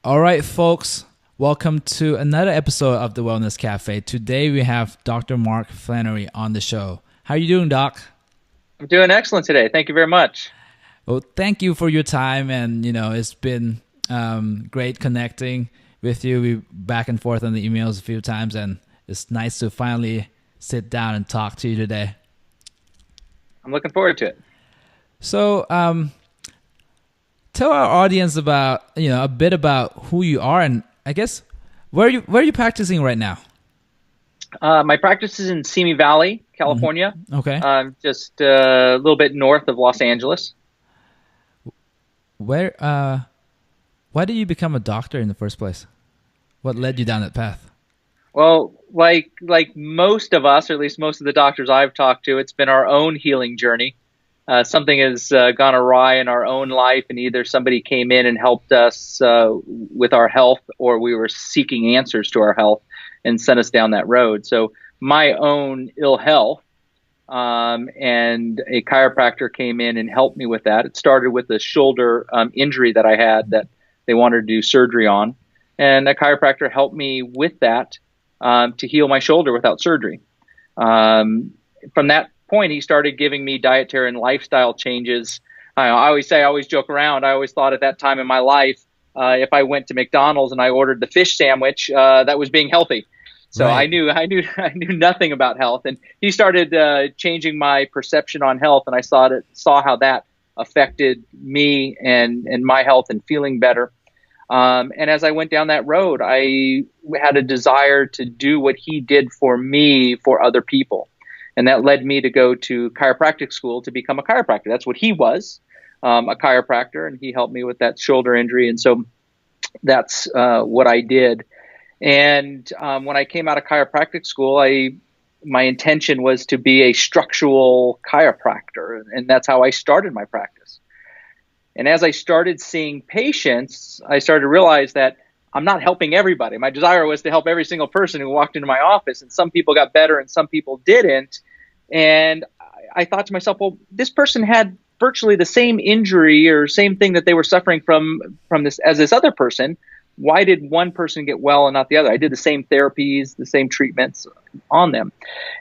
All right, folks, welcome to another episode of the Wellness Cafe. Today we have Dr. Mark Flannery on the show. How are you doing, Doc? I'm doing excellent today. Thank you very much. Well, thank you for your time, and it's been great connecting with you. We back and forth on the emails a few times, and it's nice to finally sit down and talk to you today. I'm looking forward to it. So, tell our audience about a bit about who you are, and I guess where are you practicing right now? My practice is in Simi Valley, California, Okay. just a little bit north of Los Angeles. Where why did you become a doctor in the first place? What led you down that path? Well, like most of us, or at least most of the doctors I've talked to, it's been our own healing journey. Something has gone awry in our own life, and either somebody came in and helped us with our health, or we were seeking answers to our health and sent us down that road. So my own ill health, and a chiropractor came in and helped me with that. It started with a shoulder injury that I had that they wanted to do surgery on, and a chiropractor helped me with that to heal my shoulder without surgery. From that point, he started giving me dietary and lifestyle changes. I always joke around. I always thought at that time in my life, if I went to McDonald's and I ordered the fish sandwich, that was being healthy. So Right. I knew nothing about health, and he started changing my perception on health, and I saw how that affected me and my health and feeling better. And as I went down that road, I had a desire to do what he did for me for other people. And that led me to go to chiropractic school to become a chiropractor. That's what he was, a chiropractor, and he helped me with that shoulder injury. And so that's what I did. And when I came out of chiropractic school, my intention was to be a structural chiropractor, and that's how I started my practice. And as I started seeing patients, I started to realize that I'm not helping everybody. My desire was to help every single person who walked into my office, and some people got better and some people didn't. And I thought to myself, well, this person had virtually the same injury or same thing that they were suffering from this as this other person. Why did one person get well and not the other? I did the same therapies, the same treatments on them.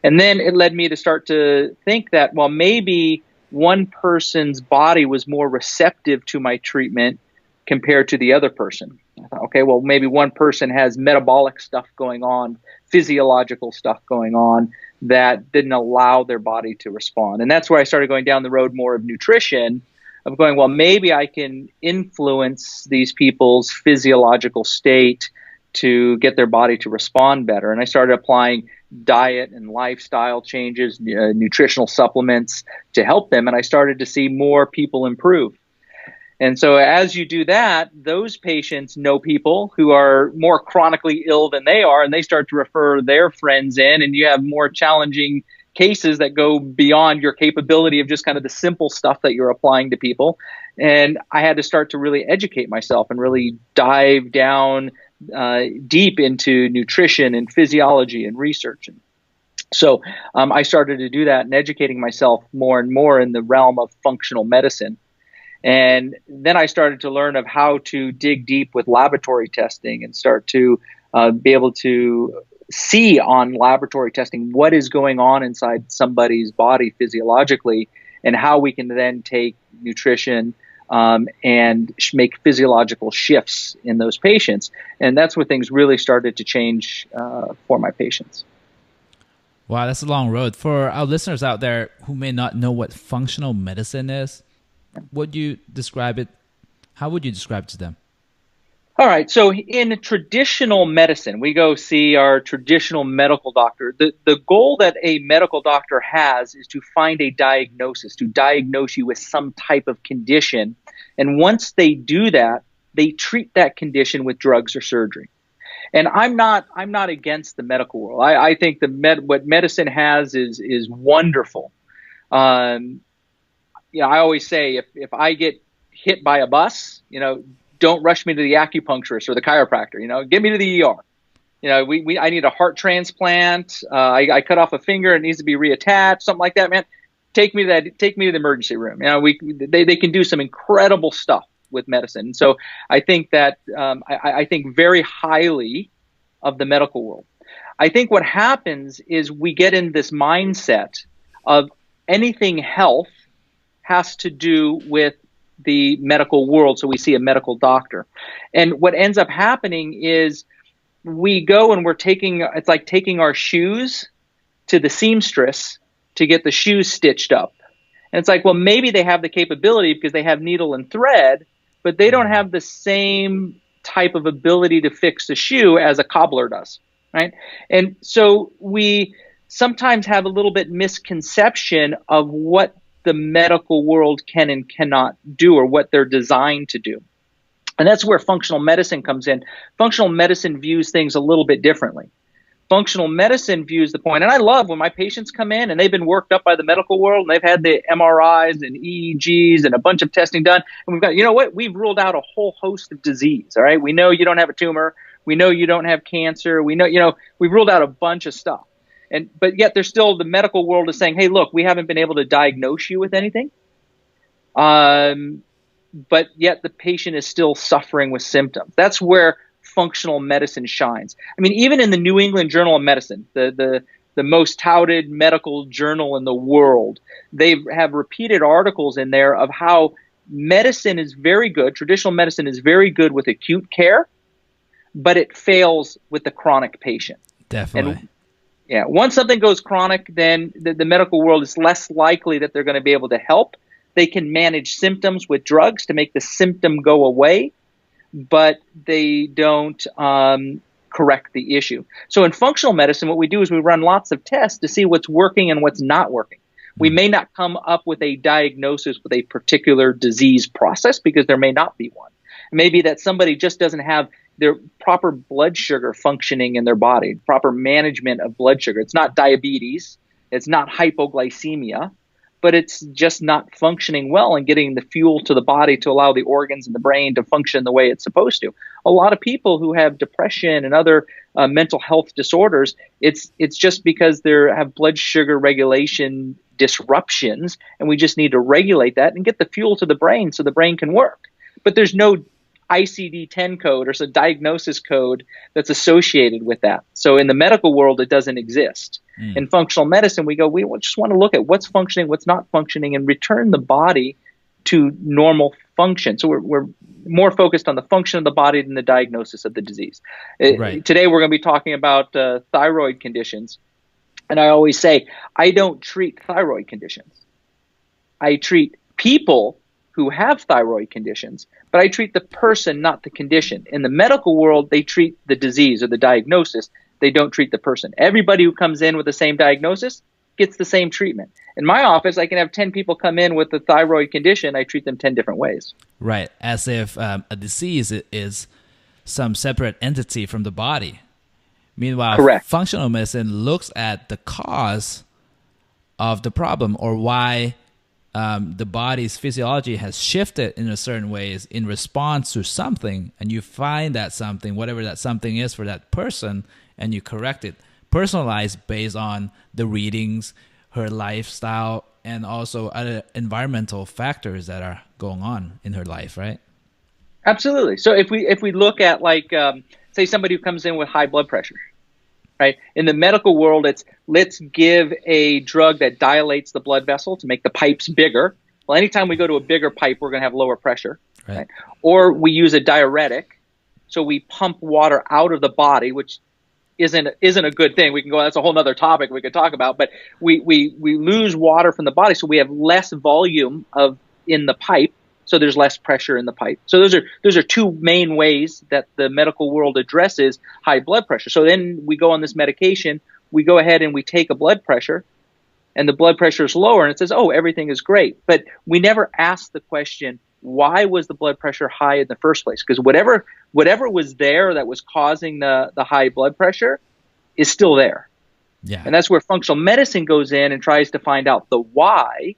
And then it led me to start to think that, well, maybe one person's body was more receptive to my treatment compared to the other person. I thought, okay, well, maybe one person has metabolic stuff going on, physiological stuff going on that didn't allow their body to respond. And that's where I started going down the road more of nutrition, of going, well, maybe I can influence these people's physiological state to get their body to respond better. And I started applying diet and lifestyle changes, nutritional supplements to help them. And I started to see more people improve. And so as you do that, those patients know people who are more chronically ill than they are, and they start to refer their friends in, and you have more challenging cases that go beyond your capability of just kind of the simple stuff that you're applying to people. And I had to start to really educate myself and really dive down deep into nutrition and physiology and research. And so I started to do that and educating myself more and more in the realm of functional medicine. And then I started to learn of how to dig deep with laboratory testing and start to be able to see on laboratory testing what is going on inside somebody's body physiologically, and how we can then take nutrition and make physiological shifts in those patients. And that's where things really started to change for my patients. Wow, that's a long road. For our listeners out there who may not know what functional medicine is, would you describe it? How would you describe it to them? All right. So in traditional medicine, we go see our traditional medical doctor. The goal that a medical doctor has is to find a diagnosis, to diagnose you with some type of condition. And once they do that, they treat that condition with drugs or surgery. And I'm not against the medical world. I think what medicine has is wonderful. Um, I always say if I get hit by a bus, don't rush me to the acupuncturist or the chiropractor. Get me to the ER. I need a heart transplant. I cut off a finger; it needs to be reattached, something like that. Man, take me to the emergency room. They can do some incredible stuff. with medicine. So I think that I think very highly of the medical world. I think what happens is we get in this mindset of anything health has to do with the medical world. So we see a medical doctor. And what ends up happening is we go and it's like taking our shoes to the seamstress to get the shoes stitched up. And it's like, well, maybe they have the capability because they have needle and thread, but they don't have the same type of ability to fix the shoe as a cobbler does, right? And so we sometimes have a little bit misconception of what the medical world can and cannot do, or what they're designed to do. And that's where functional medicine comes in. Functional medicine views things a little bit differently. Functional medicine views the point, and I love when my patients come in and they've been worked up by the medical world and they've had the MRIs and EEGs and a bunch of testing done, and we've got, you know what, we've ruled out a whole host of disease, all right? We know you don't have a tumor. We know you don't have cancer. We know, we've ruled out a bunch of stuff. But yet there's still, the medical world is saying, hey, look, we haven't been able to diagnose you with anything. But yet the patient is still suffering with symptoms. That's where functional medicine shines. I mean, even in the New England Journal of Medicine, the most touted medical journal in the world, they have repeated articles in there of how medicine is very good. Traditional medicine is very good with acute care, but it fails with the chronic patient. Definitely. And yeah, once something goes chronic, then the medical world is less likely that they're going to be able to help. They can manage symptoms with drugs to make the symptom go away, but they don't correct the issue. So in functional medicine, what we do is we run lots of tests to see what's working and what's not working. We may not come up with a diagnosis with a particular disease process because there may not be one. It may be that somebody just doesn't have their proper blood sugar functioning in their body, proper management of blood sugar. It's not diabetes. It's not hypoglycemia, but it's just not functioning well and getting the fuel to the body to allow the organs and the brain to function the way it's supposed to. A lot of people who have depression and other mental health disorders, it's just because they have blood sugar regulation disruptions, and we just need to regulate that and get the fuel to the brain so the brain can work. But there's no ICD-10 code or some diagnosis code that's associated with that. So in the medical world, it doesn't exist. In functional medicine, we just want to look at what's functioning, what's not functioning, and return the body to normal function. So we're more focused on the function of the body than the diagnosis of the disease. Right. Today, we're going to be talking about thyroid conditions. And I always say, I don't treat thyroid conditions. I treat people who have thyroid conditions, but I treat the person, not the condition. In the medical world, they treat the disease or the diagnosis. They don't treat the person. Everybody who comes in with the same diagnosis gets the same treatment. In my office, I can have 10 people come in with a thyroid condition. I treat them 10 different ways. Right, as if a disease is some separate entity from the body. Meanwhile, correct. Functional medicine looks at the cause of the problem, or why the body's physiology has shifted in a certain ways in response to something, and you find that something, whatever that something is for that person, and you correct it. Personalized based on the readings, her lifestyle, and also other environmental factors that are going on in her life, right? Absolutely. So if we look at say somebody who comes in with high blood pressure, right? In the medical world, it's let's give a drug that dilates the blood vessel to make the pipes bigger. Well, anytime we go to a bigger pipe, we're going to have lower pressure, right? Or we use a diuretic, so we pump water out of the body, which isn't a good thing. We can go, that's a whole nother topic we could talk about, but we lose water from the body, so we have less volume in the pipe, so there's less pressure in the pipe. So those are two main ways that the medical world addresses high blood pressure. So then we go on this medication, we go ahead and we take a blood pressure, and the blood pressure is lower, and it says, oh, everything is great. But we never ask the question, why was the blood pressure high in the first place? Because whatever was there that was causing the high blood pressure is still there. Yeah. And that's where functional medicine goes in and tries to find out the why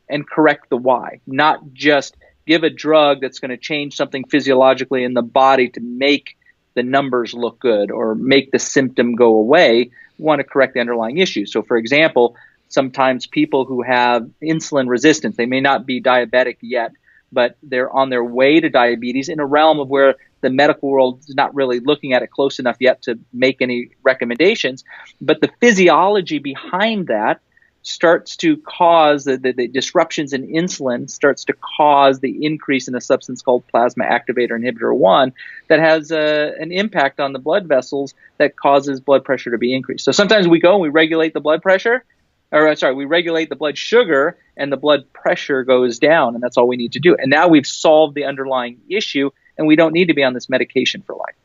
and correct the why, not just give a drug that's going to change something physiologically in the body to make the numbers look good or make the symptom go away. We want to correct the underlying issue. So, for example, sometimes people who have insulin resistance, they may not be diabetic yet, but they're on their way to diabetes in a realm of where the medical world is not really looking at it close enough yet to make any recommendations. But the physiology behind that starts to cause the disruptions in insulin, starts to cause the increase in a substance called plasma activator inhibitor 1 that has an impact on the blood vessels that causes blood pressure to be increased. So sometimes we go and we regulate the blood pressure, we regulate the blood sugar, and the blood pressure goes down, and that's all we need to do. And now we've solved the underlying issue, and we don't need to be on this medication for life.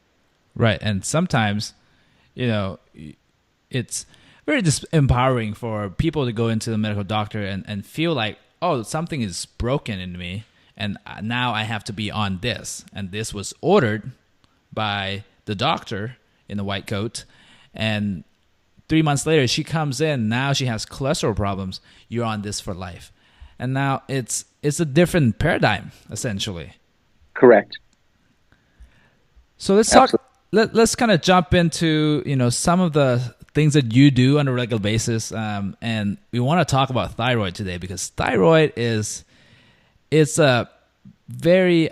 Right. And sometimes, it's very empowering for people to go into the medical doctor and feel like, oh, something is broken in me, and now I have to be on this. And this was ordered by the doctor in the white coat, and 3 months later, she comes in. Now she has cholesterol problems. You're on this for life. And now it's a different paradigm, essentially. Correct. So let's talk. Let's kind of jump into some of the things that you do on a regular basis, and we want to talk about thyroid today because thyroid it's a very,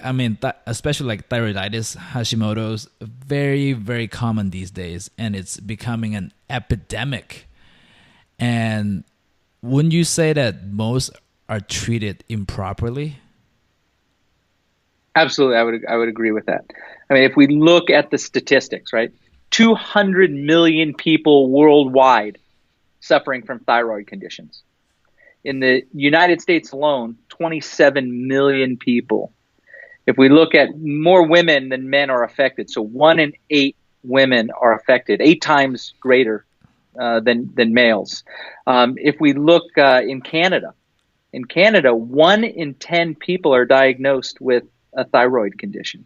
especially like thyroiditis, Hashimoto's, very, very common these days, and it's becoming an epidemic. And wouldn't you say that most are treated improperly? Absolutely, I would agree with that. I mean, if we look at the statistics, right, 200 million people worldwide suffering from thyroid conditions. In the United States alone, 27 million people. If we look at more women than men are affected, so 1 in 8 women are affected, 8 times greater than males. If we look in Canada, 1 in 10 people are diagnosed with a thyroid condition.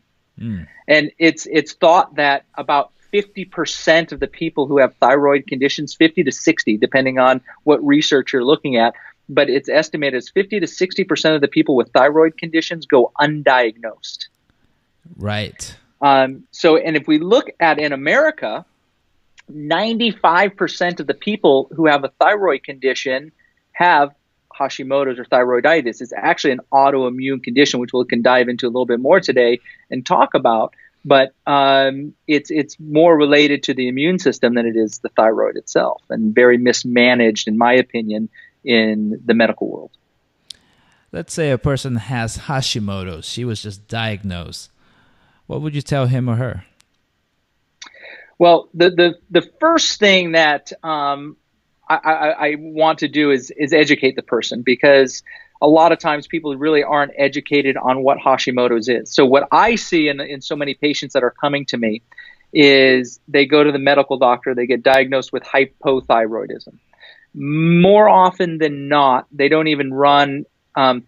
And it's thought that about 50% of the people who have thyroid conditions, 50 to 60, depending on what research you're looking at, but it's estimated as 50 to 60% of the people with thyroid conditions go undiagnosed. Right. And if we look at in America, 95% of the people who have a thyroid condition have Hashimoto's or thyroiditis. It's actually an autoimmune condition, which we can dive into a little bit more today and talk about. But it's more related to the immune system than it is the thyroid itself, and very mismanaged, in my opinion, in the medical world. Let's say a person has Hashimoto's. She was just diagnosed. What would you tell him or her? Well, the first thing that I want to do is educate the person, because a lot of times people really aren't educated on what Hashimoto's is. So what I see in so many patients that are coming to me is they go to the medical doctor, they get diagnosed with hypothyroidism. More often than not, they don't even run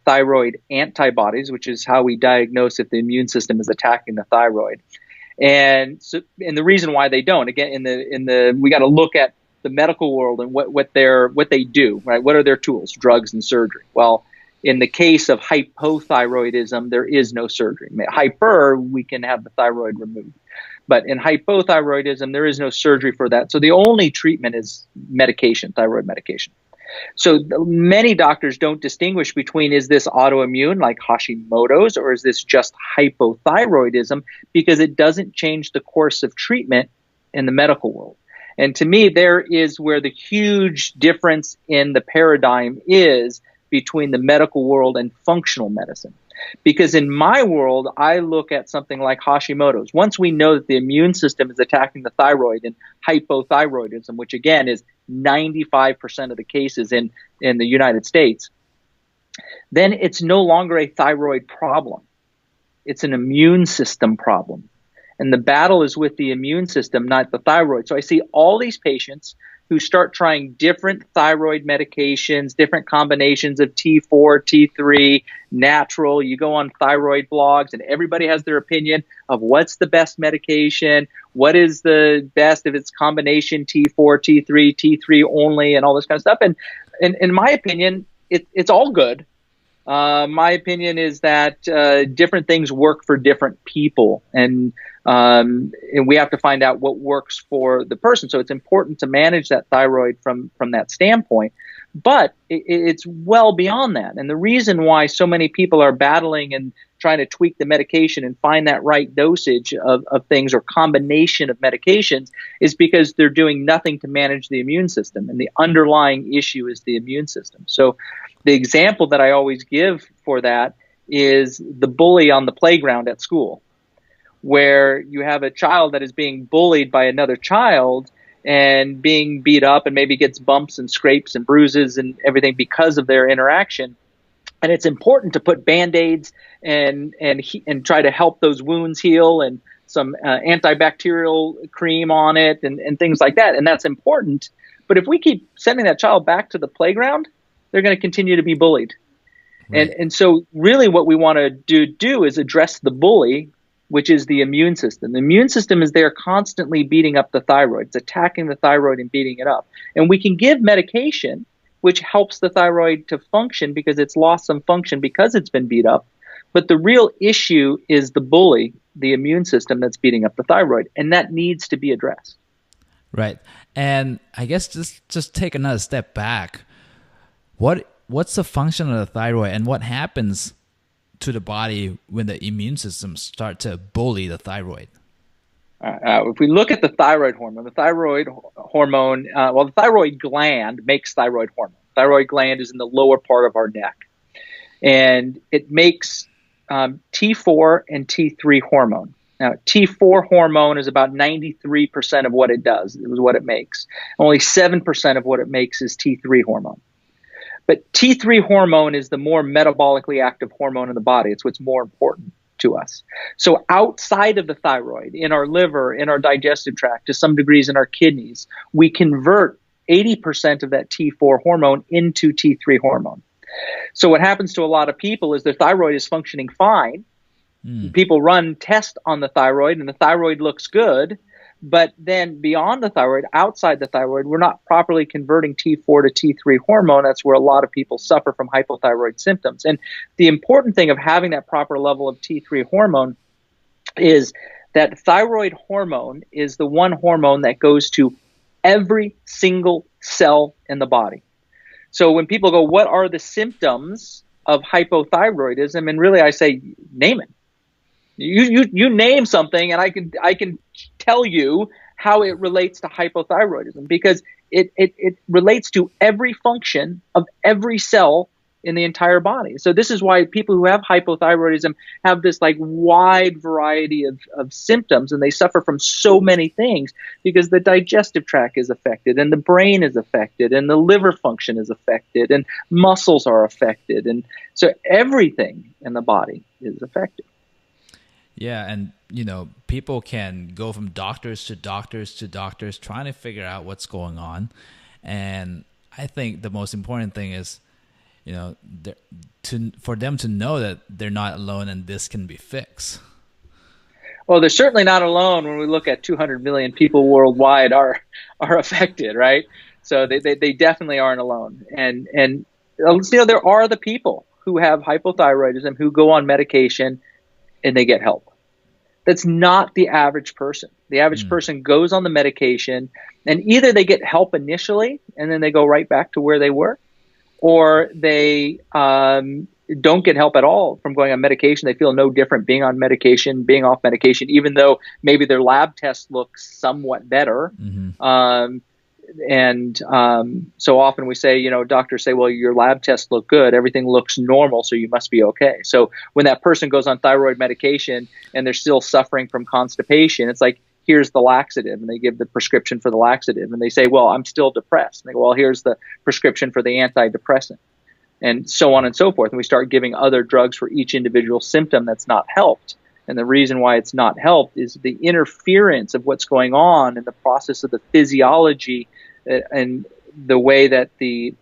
thyroid antibodies, which is how we diagnose if the immune system is attacking the thyroid. And the reason why they don't, again, we got to look at the medical world and what they do, right? What are their tools? Drugs and surgery. Well, in the case of hypothyroidism, there is no surgery. Hyper, we can have the thyroid removed. But in hypothyroidism, there is no surgery for that. So the only treatment is medication, thyroid medication. So many doctors don't distinguish between, is this autoimmune like Hashimoto's, or is this just hypothyroidism, because it doesn't change the course of treatment in the medical world. And to me, there is where the huge difference in the paradigm is between the medical world and functional medicine. Because in my world, I look at something like Hashimoto's. Once we know that the immune system is attacking the thyroid and hypothyroidism, which again is 95% of the cases in the United States, then it's no longer a thyroid problem. It's an immune system problem. And the battle is with the immune system, not the thyroid. So I see all these patients who start trying different thyroid medications, different combinations of T4, T3, natural. You go on thyroid blogs and everybody has their opinion of what's the best medication, what is the best if it's combination T4, T3, T3 only, and all this kind of stuff. And in my opinion, it's all good, My opinion is that different things work for different people, and we have to find out what works for the person. So it's important to manage that thyroid from that standpoint. But it's well beyond that. And the reason why so many people are battling and trying to tweak the medication and find that right dosage of things or combination of medications is because they're doing nothing to manage the immune system. And the underlying issue is the immune system. So the example that I always give for that is the bully on the playground at school, where you have a child that is being bullied by another child and being beat up and maybe gets bumps and scrapes and bruises and everything because of their interaction. And it's important to put Band-Aids and try to help those wounds heal and some antibacterial cream on it and things like that. And that's important. But if we keep sending that child back to the playground, they're going to continue to be bullied. Right. And so really what we want to do is address the bully, which is the immune system. The immune system is there constantly beating up the thyroid. It's attacking the thyroid and beating it up. And we can give medication which helps the thyroid to function because it's lost some function because it's been beat up. But the real issue is the bully, the immune system that's beating up the thyroid, and that needs to be addressed. Right. And I guess just take another step back. What's the function of the thyroid and what happens to the body when the immune system start to bully the thyroid? If we look at the thyroid hormone, the thyroid gland makes thyroid hormone. Thyroid gland is in the lower part of our neck, and it makes T4 and T3 hormone. Now, T4 hormone is about 93% of what it does. It was what it makes. Only 7% of what it makes is T3 hormone. But T3 hormone is the more metabolically active hormone in the body. It's what's more important to us. So outside of the thyroid, in our liver, in our digestive tract, to some degrees in our kidneys, we convert 80% of that T4 hormone into T3 hormone. So what happens to a lot of people is their thyroid is functioning fine. People run tests on the thyroid and the thyroid looks good. But then beyond the thyroid, outside the thyroid, we're not properly converting T4 to T3 hormone. That's where a lot of people suffer from hypothyroid symptoms. And the important thing of having that proper level of T3 hormone is that thyroid hormone is the one hormone that goes to every single cell in the body. So when people go, what are the symptoms of hypothyroidism? And really I say, name it. You name something and I can tell you how it relates to hypothyroidism because it relates to every function of every cell in the entire body. So this is why people who have hypothyroidism have this like wide variety of symptoms, and they suffer from so many things because the digestive tract is affected and the brain is affected and the liver function is affected and muscles are affected. And so everything in the body is affected. Yeah, and people can go from doctors to doctors to doctors trying to figure out what's going on. And I think the most important thing is, for them to know that they're not alone and this can be fixed. Well, they're certainly not alone when we look at 200 million people worldwide are affected, right? So they definitely aren't alone. And there are the people who have hypothyroidism who go on medication and they get help. That's not the average person. The average person goes on the medication and either they get help initially and then they go right back to where they were, or they don't get help at all from going on medication. They feel no different being on medication, being off medication, even though maybe their lab test looks somewhat better. So often we say, doctors say, well, your lab tests look good. Everything looks normal, so you must be okay. So when that person goes on thyroid medication and they're still suffering from constipation, it's like, here's the laxative. And they give the prescription for the laxative. And they say, well, I'm still depressed. And they go, well, here's the prescription for the antidepressant. And so on and so forth. And we start giving other drugs for each individual symptom that's not helped. And the reason why it's not helped is the interference of what's going on in the process of the physiology and the way that the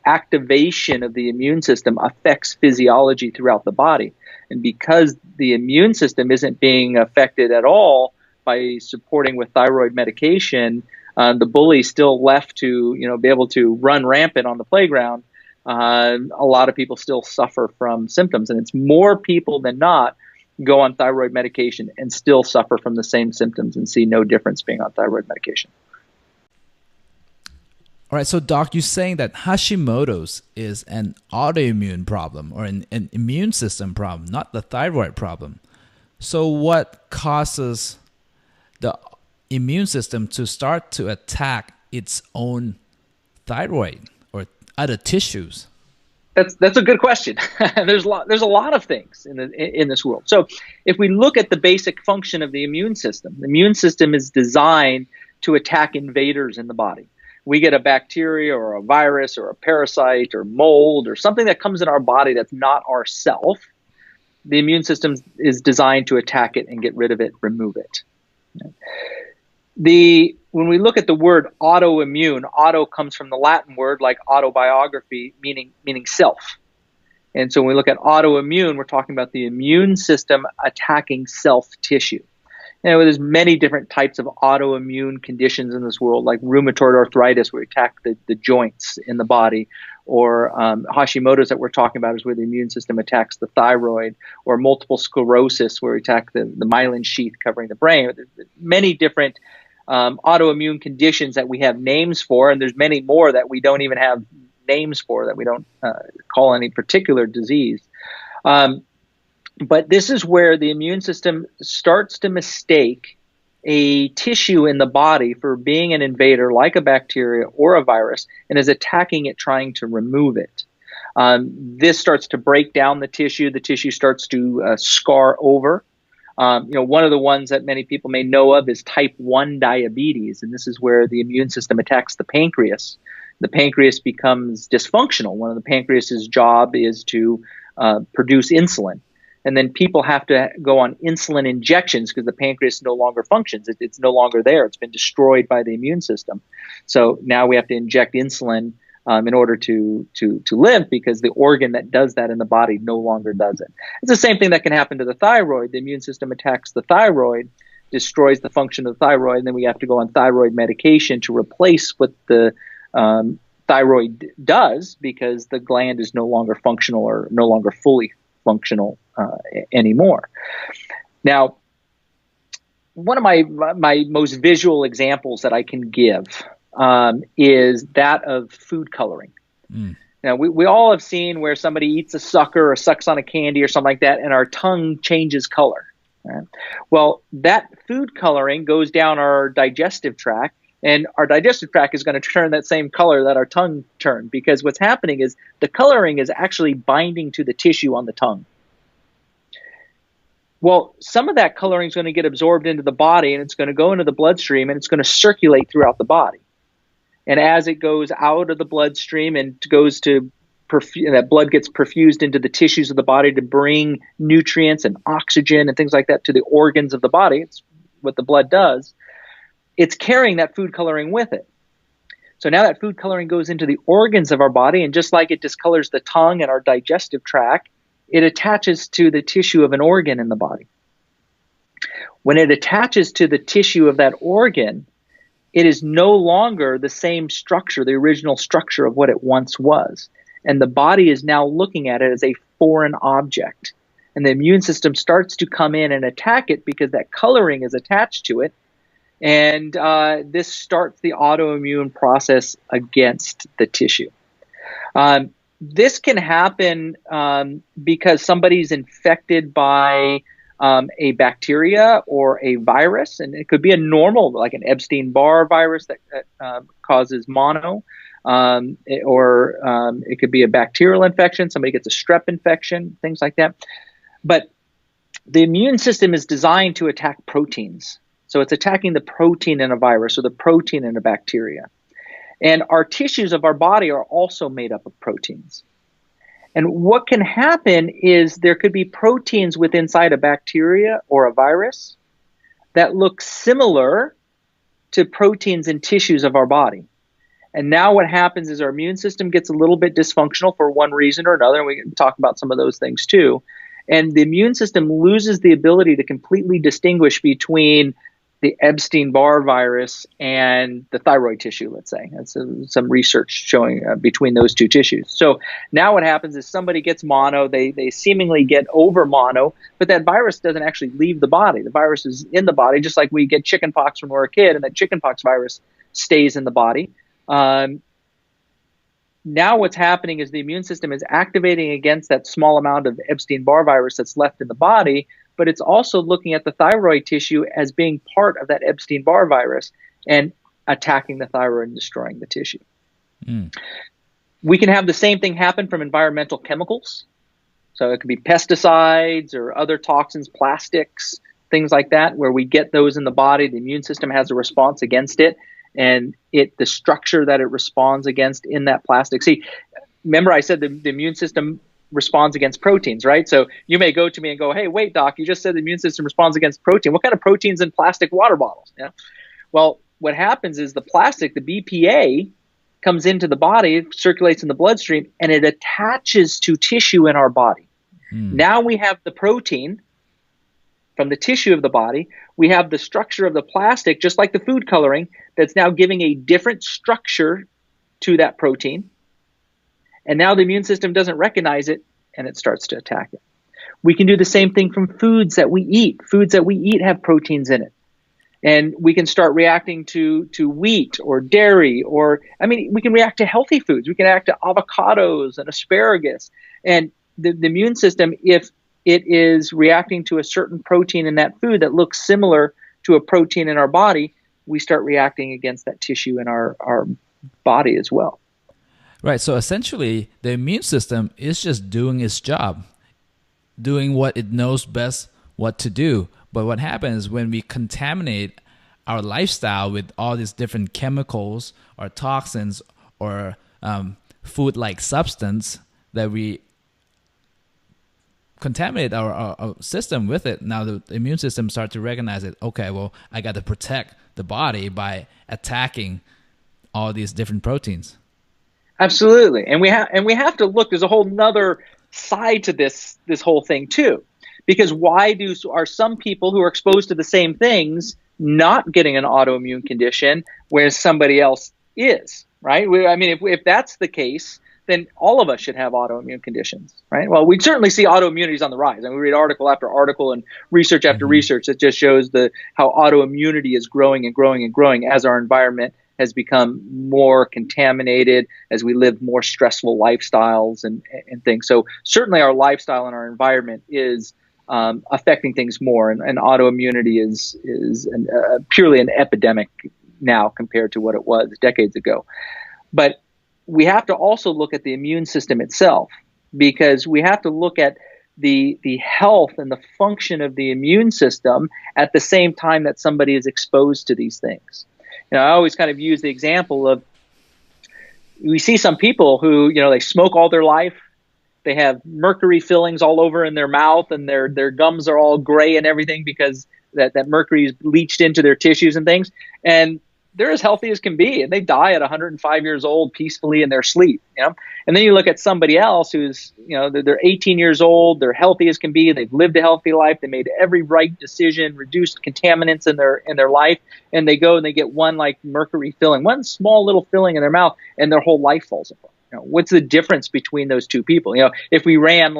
activation of the immune system affects physiology throughout the body. And because the immune system isn't being affected at all by supporting with thyroid medication, the bully's still left to be able to run rampant on the playground. a lot of people still suffer from symptoms, and it's more people than not go on thyroid medication and still suffer from the same symptoms and see no difference being on thyroid medication. All right, so Doc, you're saying that Hashimoto's is an autoimmune problem or an immune system problem, not the thyroid problem. So what causes the immune system to start to attack its own thyroid or other tissues? That's a good question. There's a lot of things in this world. So if we look at the basic function of the immune system is designed to attack invaders in the body. We get a bacteria or a virus or a parasite or mold or something that comes in our body that's not ourself. The immune system is designed to attack it and get rid of it, remove it. When we look at the word autoimmune, auto comes from the Latin word like autobiography, meaning self. And so when we look at autoimmune, we're talking about the immune system attacking self tissue. There's many different types of autoimmune conditions in this world, like rheumatoid arthritis, where we attack the joints in the body, or Hashimoto's that we're talking about is where the immune system attacks the thyroid, or multiple sclerosis, where we attack the myelin sheath covering the brain. There's many different autoimmune conditions that we have names for, and there's many more that we don't even have names for, that we don't call any particular disease. But this is where the immune system starts to mistake a tissue in the body for being an invader like a bacteria or a virus and is attacking it, trying to remove it. This starts to break down the tissue. The tissue starts to scar over. One of the ones that many people may know of is type 1 diabetes, and this is where the immune system attacks the pancreas. The pancreas becomes dysfunctional. One of the pancreas's job is to produce insulin. And then people have to go on insulin injections because the pancreas no longer functions. It's no longer there. It's been destroyed by the immune system. So now we have to inject insulin in order to live, because the organ that does that in the body no longer does it. It's the same thing that can happen to the thyroid. The immune system attacks the thyroid, destroys the function of the thyroid, and then we have to go on thyroid medication to replace what the thyroid does, because the gland is no longer functional or no longer fully functional anymore. Now, one of my most visual examples that I can give is that of food coloring. Now, we all have seen where somebody eats a sucker or sucks on a candy or something like that, and our tongue changes color. Right? Well, that food coloring goes down our digestive tract, and our digestive tract is going to turn that same color that our tongue turned, because what's happening is the coloring is actually binding to the tissue on the tongue. Well, some of that coloring is going to get absorbed into the body, and it's going to go into the bloodstream, and it's going to circulate throughout the body. And as it goes out of the bloodstream and goes to that blood gets perfused into the tissues of the body to bring nutrients and oxygen and things like that to the organs of the body. It's what the blood does. It's carrying that food coloring with it. So now that food coloring goes into the organs of our body, and just like it discolors the tongue and our digestive tract, it attaches to the tissue of an organ in the body. When it attaches to the tissue of that organ, it is no longer the same structure, the original structure of what it once was. And the body is now looking at it as a foreign object. And the immune system starts to come in and attack it because that coloring is attached to it. And this starts the autoimmune process against the tissue. This can happen because somebody's infected by a bacteria or a virus, and it could be a normal, like an Epstein-Barr virus that causes mono, or it could be a bacterial infection. Somebody gets a strep infection, things like that. But the immune system is designed to attack proteins. So it's attacking the protein in a virus or the protein in a bacteria. And our tissues of our body are also made up of proteins. And what can happen is there could be proteins within inside a bacteria or a virus that look similar to proteins in tissues of our body. And now what happens is our immune system gets a little bit dysfunctional for one reason or another, and we can talk about some of those things too. And the immune system loses the ability to completely distinguish between the Epstein-Barr virus and the thyroid tissue, let's say. That's some research showing between those two tissues. So now what happens is somebody gets mono, they seemingly get over mono, but that virus doesn't actually leave the body. The virus is in the body, just like we get chickenpox when we're a kid, and that chickenpox virus stays in the body. Now what's happening is the immune system is activating against that small amount of Epstein-Barr virus that's left in the body, but it's also looking at the thyroid tissue as being part of that Epstein-Barr virus and attacking the thyroid and destroying the tissue. We can have the same thing happen from environmental chemicals. So it could be pesticides or other toxins, plastics, things like that, where we get those in the body. The immune system has a response against it, and the structure that it responds against in that plastic. See, remember I said the immune system responds against proteins, right? So you may go to me and go, hey, wait, doc, you just said the immune system responds against protein. What kind of protein's in plastic water bottles? Yeah. Well, what happens is the plastic, the BPA, comes into the body, circulates in the bloodstream, and it attaches to tissue in our body. Now we have the protein from the tissue of the body. We have the structure of the plastic, just like the food coloring, that's now giving a different structure to that protein. And now the immune system doesn't recognize it, and it starts to attack it. We can do the same thing from foods that we eat. Foods that we eat have proteins in it. And we can start reacting to wheat or dairy, we can react to healthy foods. We can react to avocados and asparagus. And the immune system, if it is reacting to a certain protein in that food that looks similar to a protein in our body, we start reacting against that tissue in our body as well. Right. So essentially, the immune system is just doing its job, doing what it knows best what to do. But what happens when we contaminate our lifestyle with all these different chemicals or toxins or food-like substance that we contaminate our system with it, now the immune system starts to recognize it. Okay, well, I got to protect the body by attacking all these different proteins. Absolutely. And we have to look, there's a whole nother side to this whole thing too. Because why are some people who are exposed to the same things not getting an autoimmune condition, whereas somebody else is, right? If that's the case, then all of us should have autoimmune conditions, right? Well, we certainly see autoimmunity is on the rise. We read article after article and research after research that just shows how autoimmunity is growing and growing and growing as our environment has become more contaminated, as we live more stressful lifestyles and things. So certainly our lifestyle and our environment is affecting things more, and autoimmunity is purely an epidemic now compared to what it was decades ago. But we have to also look at the immune system itself, because we have to look at the health and the function of the immune system at the same time that somebody is exposed to these things. I always kind of use the example of, we see some people who, they smoke all their life. They have mercury fillings all over in their mouth, and their gums are all gray and everything because that mercury is leached into their tissues and things. And they're as healthy as can be, and they die at 105 years old peacefully in their sleep. And then you look at somebody else who's, they're 18 years old, they're healthy as can be, they've lived a healthy life, they made every right decision, reduced contaminants in their life, and they go and they get one mercury filling, one small little filling in their mouth, and their whole life falls apart. What's the difference between those two people? If we ran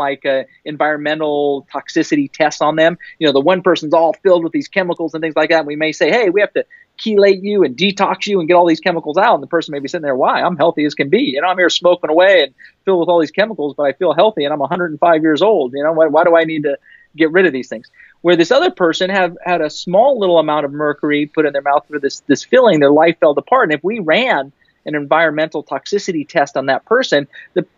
environmental toxicity tests on them, the one person's all filled with these chemicals and things like that, and we may say, hey, we have to chelate you and detox you and get all these chemicals out. And the person may be sitting there, why? I'm healthy as can be. I'm here smoking away and filled with all these chemicals, but I feel healthy and I'm 105 years old. Why do I need to get rid of these things? Where this other person had a small little amount of mercury put in their mouth for this filling, their life fell apart. And if we ran an environmental toxicity test on that person,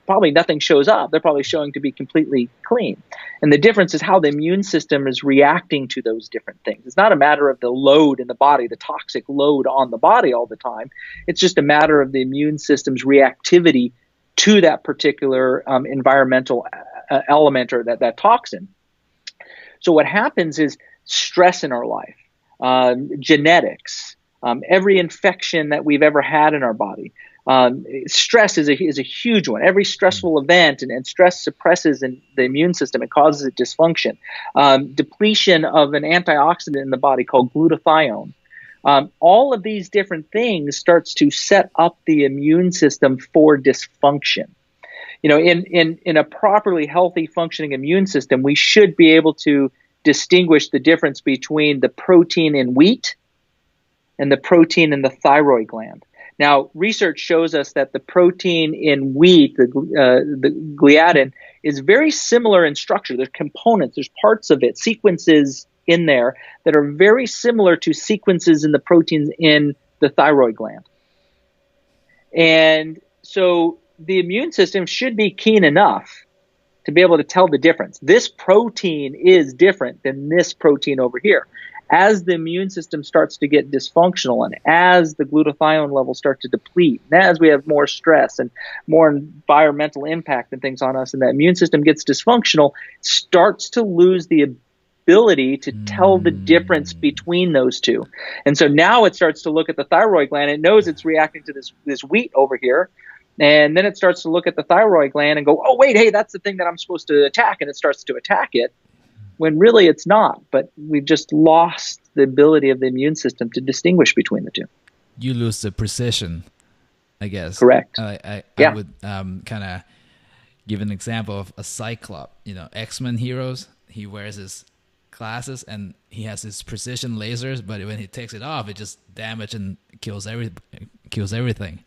probably nothing shows up. They're probably showing to be completely clean. And the difference is how the immune system is reacting to those different things. It's not a matter of the load in the body, the toxic load on the body all the time. It's just a matter of the immune system's reactivity to that particular environmental element or that toxin. So what happens is stress in our life, genetics, every infection that we've ever had in our body, Stress is a huge one. Every stressful event and stress suppresses the immune system. It causes a dysfunction. Depletion of an antioxidant in the body called glutathione. All of these different things starts to set up the immune system for dysfunction. In a properly healthy functioning immune system, we should be able to distinguish the difference between the protein in wheat and the protein in the thyroid gland. Now, research shows us that the protein in wheat, the gliadin, is very similar in structure. There's components, there's parts of it, sequences in there that are very similar to sequences in the proteins in the thyroid gland. And so the immune system should be keen enough to be able to tell the difference. This protein is different than this protein over here. As the immune system starts to get dysfunctional and as the glutathione levels start to deplete, and as we have more stress and more environmental impact and things on us, and the immune system gets dysfunctional, it starts to lose the ability to tell the difference between those two. And so now it starts to look at the thyroid gland. It knows it's reacting to this wheat over here. And then it starts to look at the thyroid gland and go, oh, wait, hey, that's the thing that I'm supposed to attack. And it starts to attack it when really it's not. But we've just lost the ability of the immune system to distinguish between the two. You lose the precision, I guess. Correct. I would kind of give an example of a Cyclops, X-Men heroes. He wears his glasses and he has his precision lasers, but when he takes it off, it just damages and kills everything.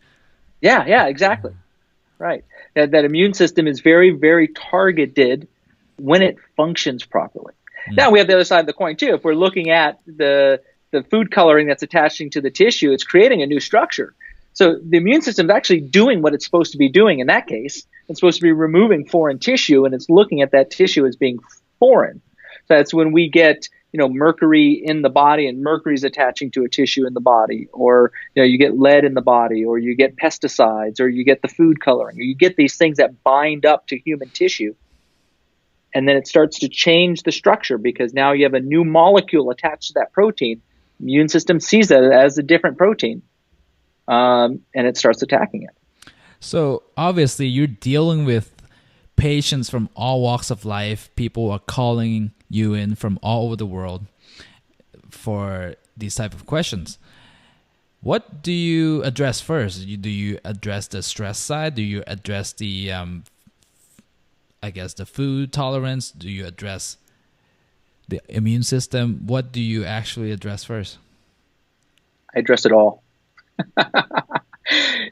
Yeah, exactly. Right. That immune system is very, very targeted when it functions properly. Now we have the other side of the coin too. If we're looking at the food coloring that's attaching to the tissue, it's creating a new structure. So the immune system is actually doing what it's supposed to be doing in that case. It's supposed to be removing foreign tissue, and it's looking at that tissue as being foreign. So that's when we get mercury in the body, and mercury is attaching to a tissue in the body, or you get lead in the body, or you get pesticides, or you get the food coloring, or you get these things that bind up to human tissue. And then it starts to change the structure because now you have a new molecule attached to that protein. Immune system sees that as a different protein, and it starts attacking it. So obviously you're dealing with patients from all walks of life. People are calling you in from all over the world for these type of questions. What do you address first? Do you address the stress side? Do you address the the food tolerance? Do you address the immune system? What do you actually address first? I address it all.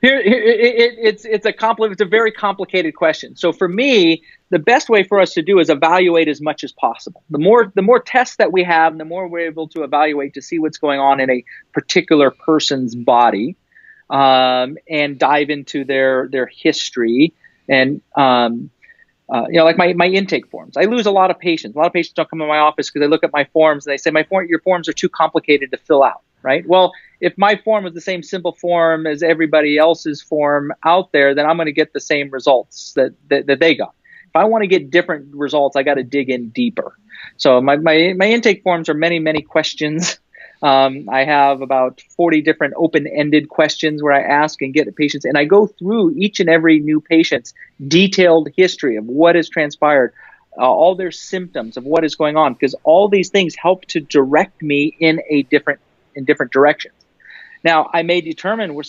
It's a very complicated question. So for me, the best way for us to do is evaluate as much as possible. The more tests that we have, the more we're able to evaluate to see what's going on in a particular person's body, and dive into their history and like my intake forms. I lose a lot of patients. A lot of patients don't come in my office because they look at my forms and they say, your forms are too complicated to fill out, right? Well, if my form is the same simple form as everybody else's form out there, then I'm going to get the same results that they got. If I want to get different results, I got to dig in deeper. So my intake forms are many, many questions. I have about 40 different open-ended questions where I ask and get patients, and I go through each and every new patient's detailed history of what has transpired, all their symptoms of what is going on, because all these things help to direct me in different directions. Now, I may determine where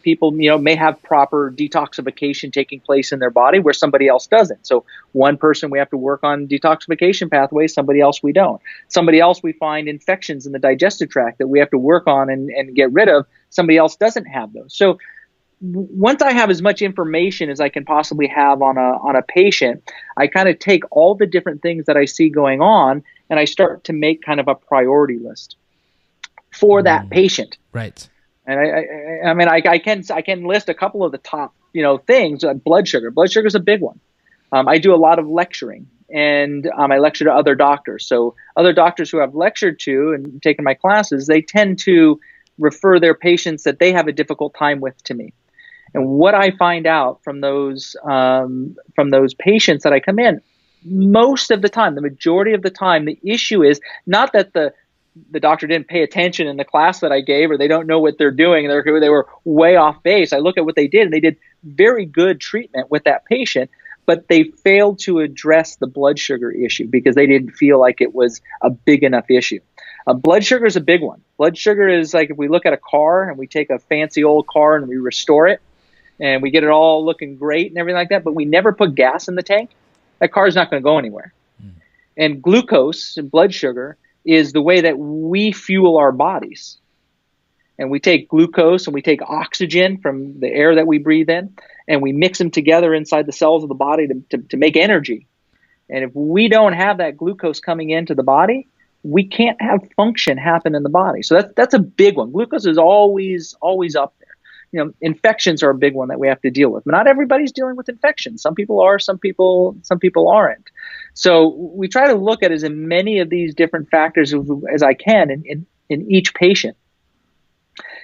people may have proper detoxification taking place in their body where somebody else doesn't. So one person we have to work on detoxification pathways, somebody else we don't. Somebody else we find infections in the digestive tract that we have to work on and get rid of. Somebody else doesn't have those. So once I have as much information as I can possibly have on a patient, I kind of take all the different things that I see going on and I start to make kind of a priority list for that patient. Right. And I can list a couple of the top, things like blood sugar. Blood sugar is a big one. I do a lot of lecturing, and I lecture to other doctors. So other doctors who I've lectured to and taken my classes, they tend to refer their patients that they have a difficult time with to me. And what I find out from those patients that I come in, most of the time, the majority of the time, the issue is not that the the doctor didn't pay attention in the class that I gave, or they don't know what they're doing, they were way off base. I look at what they did, and they did very good treatment with that patient, but they failed to address the blood sugar issue because they didn't feel like it was a big enough issue. Blood sugar is a big one. Blood sugar is like if we look at a car and we take a fancy old car and we restore it and we get it all looking great and everything like that, but we never put gas in the tank, that car is not going to go anywhere. And glucose and blood sugar is the way that we fuel our bodies. And we take glucose and we take oxygen from the air that we breathe in, and we mix them together inside the cells of the body to make energy. And if we don't have that glucose coming into the body, we can't have function happen in the body. So that's a big one. Glucose is always up there. You know, infections are a big one that we have to deal with. But not everybody's dealing with infections. Some people are, some people aren't. So we try to look at as many of these different factors as I can in each patient.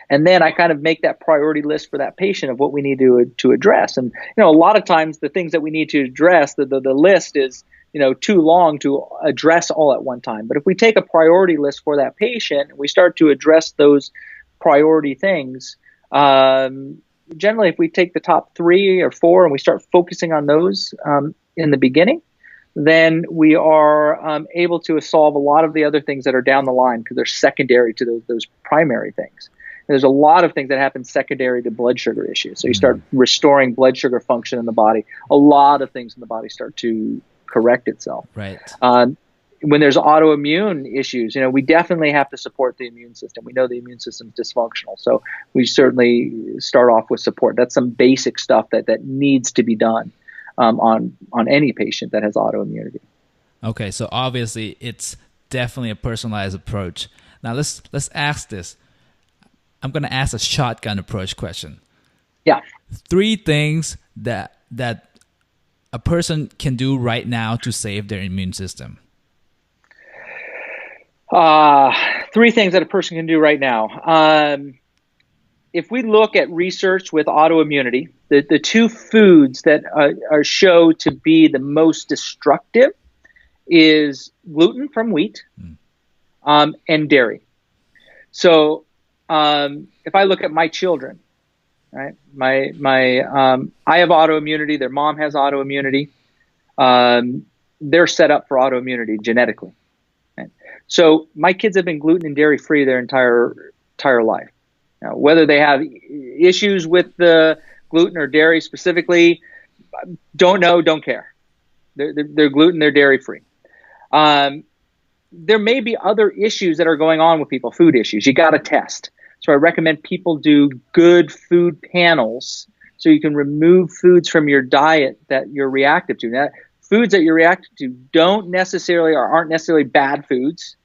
And then I kind of make that priority list for that patient of what we need to address. And, you know, a lot of times the things that we need to address, the list is, you know, too long to address all at one time. But if we take a priority list for that patient and we start to address those priority things, generally if we take the top 3 or 4 and we start focusing on those in the beginning, then we are able to solve a lot of the other things that are down the line because they're secondary to those primary things. There's a lot of things that happen secondary to blood sugar issues. So you start restoring blood sugar function in the body. A lot of things in the body start to correct itself. Right. When there's autoimmune issues, you know, we definitely have to support the immune system. We know the immune system is dysfunctional. So we certainly start off with support. That's some basic stuff that needs to be done on any patient that has autoimmunity. Okay, so obviously it's definitely a personalized approach. Now let's ask this. I'm going to ask a shotgun approach question. Yeah. 3 things that a person can do right now to save their immune system. 3 things that a person can do right now. If we look at research with autoimmunity, the 2 foods that are shown to be the most destructive is gluten from wheat and dairy. So if I look at my children, right, I have autoimmunity. Their mom has autoimmunity. They're set up for autoimmunity genetically. Right? So my kids have been gluten and dairy free their entire life. Now, whether they have issues with the gluten or dairy specifically, don't know, don't care. They're gluten, they're dairy free. There may be other issues that are going on with people, food issues. You got to test. So I recommend people do good food panels so you can remove foods from your diet that you're reactive to. Now, foods that you're reactive to aren't necessarily bad foods,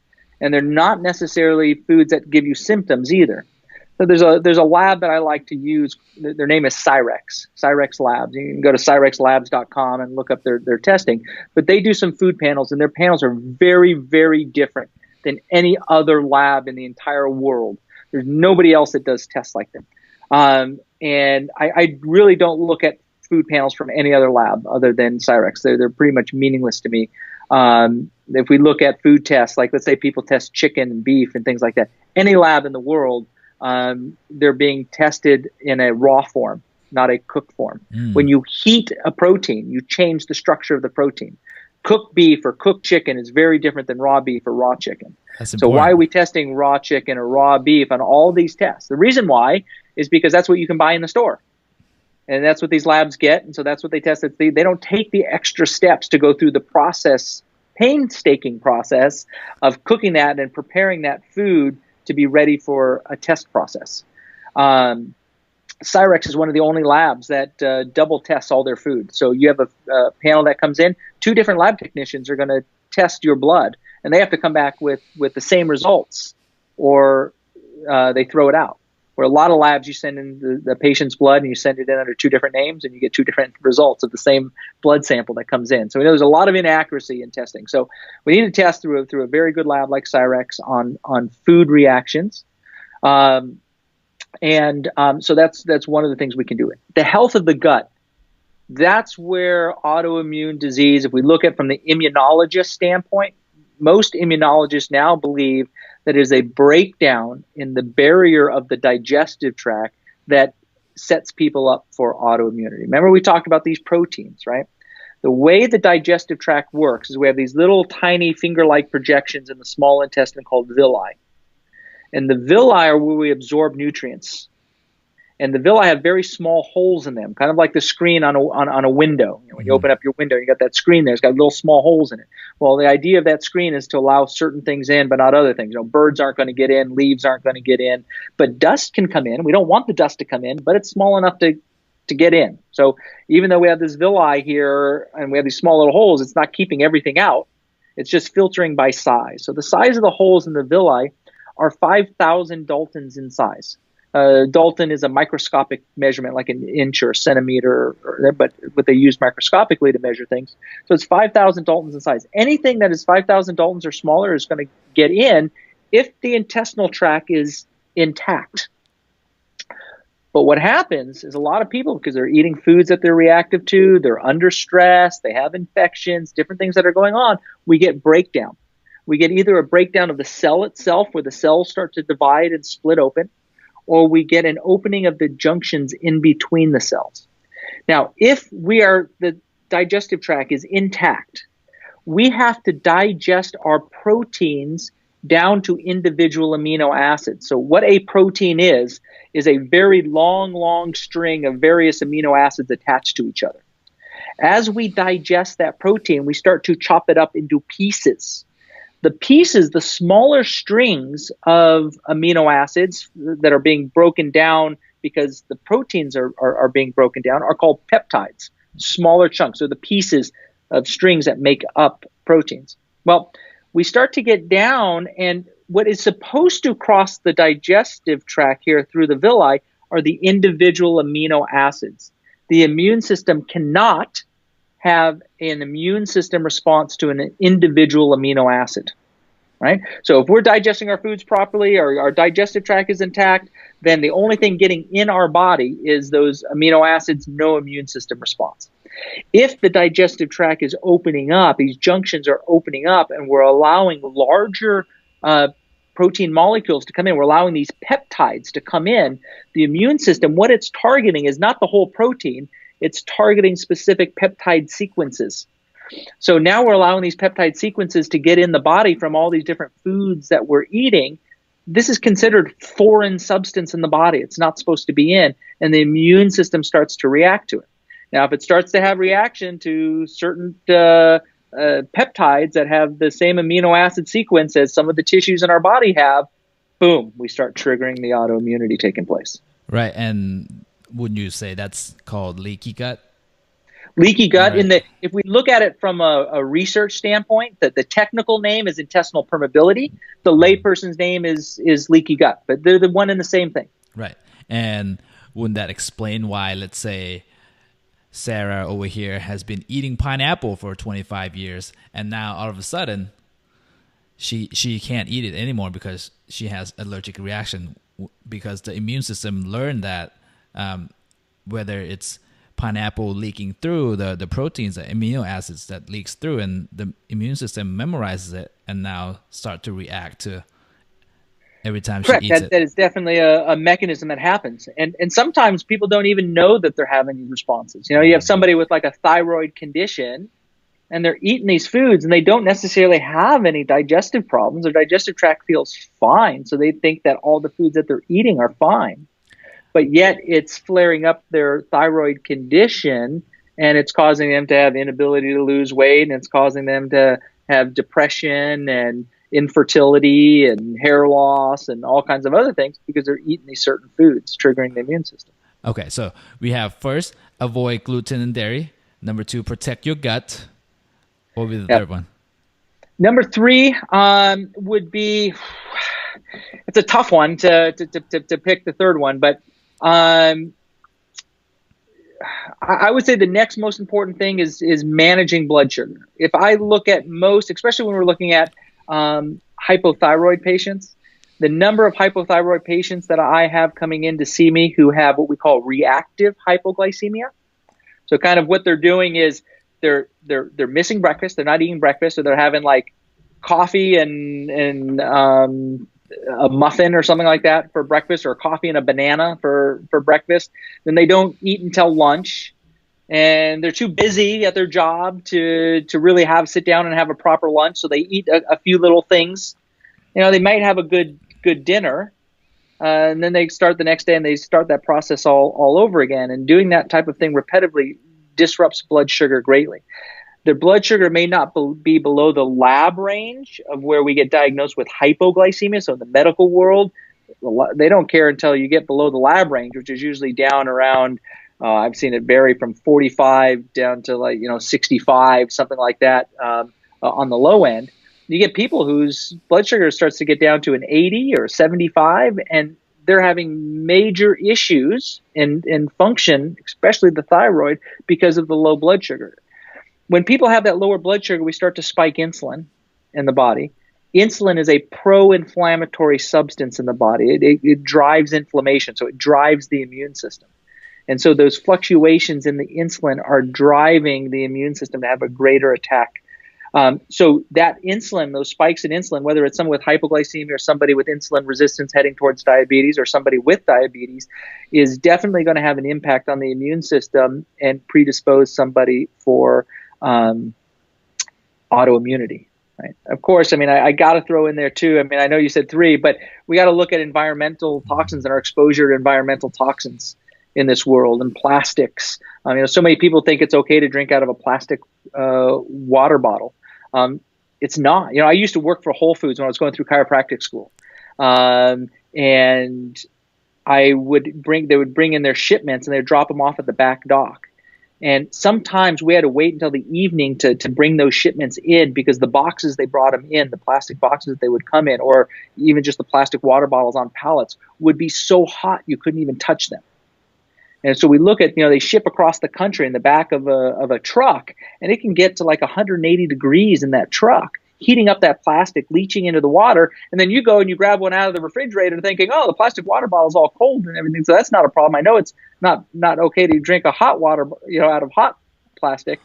and they're not necessarily foods that give you symptoms either. So there's a lab that I like to use. Their name is Cyrex Labs. You can go to cyrexlabs.com and look up their testing. But they do some food panels, and their panels are very, very different than any other lab in the entire world. There's nobody else that does tests like them. And I really don't look at food panels from any other lab other than Cyrex. They're pretty much meaningless to me. If we look at food tests, like let's say people test chicken and beef and things like that, any lab in the world, they're being tested in a raw form, not a cooked form. When you heat a protein, you change the structure of the protein. Cooked beef or cooked chicken is very different than raw beef or raw chicken. So why are we testing raw chicken or raw beef on all these tests? The reason why is because that's what you can buy in the store. And that's what these labs get. And so that's what they test. They don't take the extra steps to go through the painstaking process of cooking that and preparing that food to be ready for a test process. Cyrex is one of the only labs that double tests all their food. So you have a panel that comes in, 2 different lab technicians are going to test your blood, and they have to come back with the same results, or they throw it out. Where a lot of labs, you send in the patient's blood and you send it in under 2 different names, and you get 2 different results of the same blood sample that comes in. So we know there's a lot of inaccuracy in testing. So we need to test through a very good lab like Cyrex on food reactions. So that's one of the things we can do. The health of the gut, that's where autoimmune disease, if we look at from the immunologist standpoint, most immunologists now believe that is a breakdown in the barrier of the digestive tract that sets people up for autoimmunity. Remember, we talked about these proteins, right? The way the digestive tract works is we have these little tiny finger-like projections in the small intestine called villi. And the villi are where we absorb nutrients. And the villi have very small holes in them, kind of like the screen on a window. When you open up your window, you got that screen there. It's got little small holes in it. Well, the idea of that screen is to allow certain things in, but not other things. Birds aren't going to get in, leaves aren't going to get in, but dust can come in. We don't want the dust to come in, but it's small enough to get in. So even though we have this villi here and we have these small little holes, it's not keeping everything out. It's just filtering by size. So the size of the holes in the villi are 5,000 Daltons in size. Dalton is a microscopic measurement, like an inch or a centimeter, but what they use microscopically to measure things. So it's 5,000 Daltons in size. Anything that is 5,000 Daltons or smaller is going to get in if the intestinal tract is intact. But what happens is a lot of people, because they're eating foods that they're reactive to, they're under stress, they have infections, different things that are going on, we get breakdown. We get either a breakdown of the cell itself, where the cells start to divide and split open, or we get an opening of the junctions in between the cells. Now, if the digestive tract is intact, we have to digest our proteins down to individual amino acids. So what a protein is a very long string of various amino acids attached to each other. As we digest that protein, we start to chop it up into pieces. The pieces, the smaller strings of amino acids that are being broken down because the proteins are being broken down, are called peptides, smaller chunks, or the pieces of strings that make up proteins. Well, we start to get down, and what is supposed to cross the digestive tract here through the villi are the individual amino acids. The immune system cannot have an immune system response to an individual amino acid, right? So if we're digesting our foods properly, our digestive tract is intact, then the only thing getting in our body is those amino acids, no immune system response. If the digestive tract is opening up, these junctions are opening up, and we're allowing larger protein molecules to come in, we're allowing these peptides to come in, the immune system, what it's targeting is not the whole protein, it's targeting specific peptide sequences. So now we're allowing these peptide sequences to get in the body from all these different foods that we're eating. This is considered foreign substance in the body. It's not supposed to be in, and the immune system starts to react to it. Now, if it starts to have reaction to certain peptides that have the same amino acid sequence as some of the tissues in our body have, boom, we start triggering the autoimmunity taking place. Right, and wouldn't you say that's called leaky gut? Leaky gut, right. If we look at it from a research standpoint, that the technical name is intestinal permeability, the layperson's name is leaky gut, but they're the one and the same thing. Right, and wouldn't that explain why, let's say, Sarah over here has been eating pineapple for 25 years, and now all of a sudden she can't eat it anymore because she has allergic reaction, because the immune system learned that whether it's pineapple leaking through the proteins, the amino acids that leaks through, and the immune system memorizes it and now start to react to every time Correct. she eats it. That is definitely a mechanism that happens. And sometimes people don't even know that they're having these responses. You have somebody with like a thyroid condition, and they're eating these foods, and they don't necessarily have any digestive problems. Their digestive tract feels fine, so they think that all the foods that they're eating are fine. But yet it's flaring up their thyroid condition, and it's causing them to have inability to lose weight, and it's causing them to have depression and infertility and hair loss and all kinds of other things because they're eating these certain foods, triggering the immune system. Okay, so we have first, avoid gluten and dairy. Number 2, protect your gut. What would be the third one? Number 3 would be, it's a tough one to pick the third one, but I would say the next most important thing is managing blood sugar. If I look at most, especially when we're looking at hypothyroid patients, the number of hypothyroid patients that I have coming in to see me who have what we call reactive hypoglycemia. So kind of what they're doing is they're missing breakfast. They're not eating breakfast, or they're having like coffee and a muffin or something like that for breakfast, or coffee and a banana for breakfast. Then they don't eat until lunch, and they're too busy at their job to really sit down and have a proper lunch. So they eat a few little things. They might have a good dinner, and then they start the next day and they start that process all over again. And doing that type of thing repetitively disrupts blood sugar greatly. Their blood sugar may not be below the lab range of where we get diagnosed with hypoglycemia. So in the medical world, they don't care until you get below the lab range, which is usually down around, I've seen it vary from 45 down to 65, something like that, on the low end. You get people whose blood sugar starts to get down to an 80 or 75, and they're having major issues in function, especially the thyroid, because of the low blood sugar. When people have that lower blood sugar, we start to spike insulin in the body. Insulin is a pro-inflammatory substance in the body. It drives inflammation, so it drives the immune system. And so those fluctuations in the insulin are driving the immune system to have a greater attack. So that insulin, those spikes in insulin, whether it's someone with hypoglycemia or somebody with insulin resistance heading towards diabetes or somebody with diabetes, is definitely going to have an impact on the immune system and predispose somebody for autoimmunity. Right? Of course, I got to throw in there too. I know you said 3, but we got to look at environmental toxins and our exposure to environmental toxins in this world, and plastics. So many people think it's okay to drink out of a plastic water bottle. It's not. I used to work for Whole Foods when I was going through chiropractic school, and they would bring in their shipments and they'd drop them off at the back dock. And sometimes we had to wait until the evening to bring those shipments in, because the boxes they brought them in, the plastic boxes that they would come in, or even just the plastic water bottles on pallets, would be so hot you couldn't even touch them. And so we look at, they ship across the country in the back of a truck, and it can get to 180 degrees in that truck, heating up that plastic, leaching into the water. And then you go and you grab one out of the refrigerator thinking, oh, the plastic water bottle is all cold and everything. So that's not a problem. I know it's not okay to drink a hot water, out of hot plastic,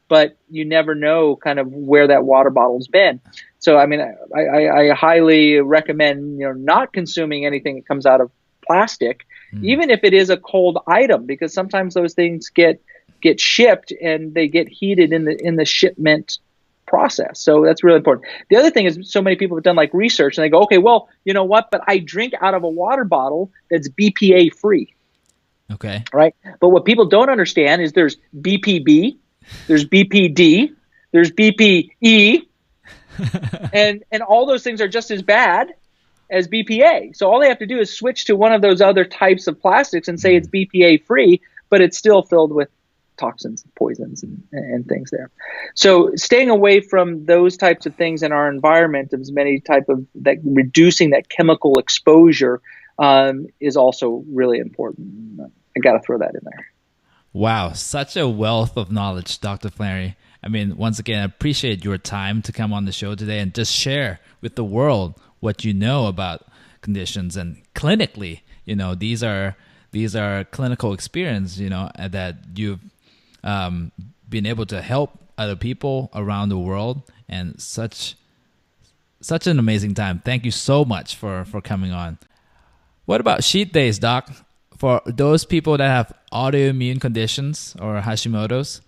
but you never know kind of where that water bottle's been. So, I highly recommend, not consuming anything that comes out of plastic, even if it is a cold item, because sometimes those things get shipped and they get heated in the shipment process. So that's really important. The other thing is, so many people have done research and they go, okay, well, you know what, but I drink out of a water bottle that's BPA free. Okay. Right. But what people don't understand is there's BPB, there's BPD, there's BPE, and all those things are just as bad as BPA. So all they have to do is switch to one of those other types of plastics and say it's BPA free, but it's still filled with toxins, poisons, and things there. So staying away from those types of things in our environment, as many type of that, reducing that chemical exposure, is also really important. I got to throw that in there. Wow, such a wealth of knowledge, Dr. Flannery. Once again, I appreciate your time to come on the show today and just share with the world what you know about conditions. And clinically, these are clinical experience, that you've been able to help other people around the world, and such an amazing time. Thank you so much for coming on. What about cheat days, Doc? For those people that have autoimmune conditions or Hashimoto's,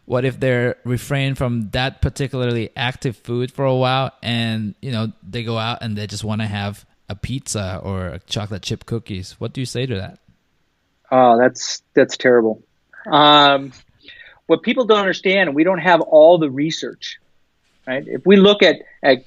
what if they're refrained from that particularly active food for a while, and they go out and they just want to have a pizza or a chocolate chip cookies? What do you say to that? Oh, that's terrible. What people don't understand, and we don't have all the research, right? If we look at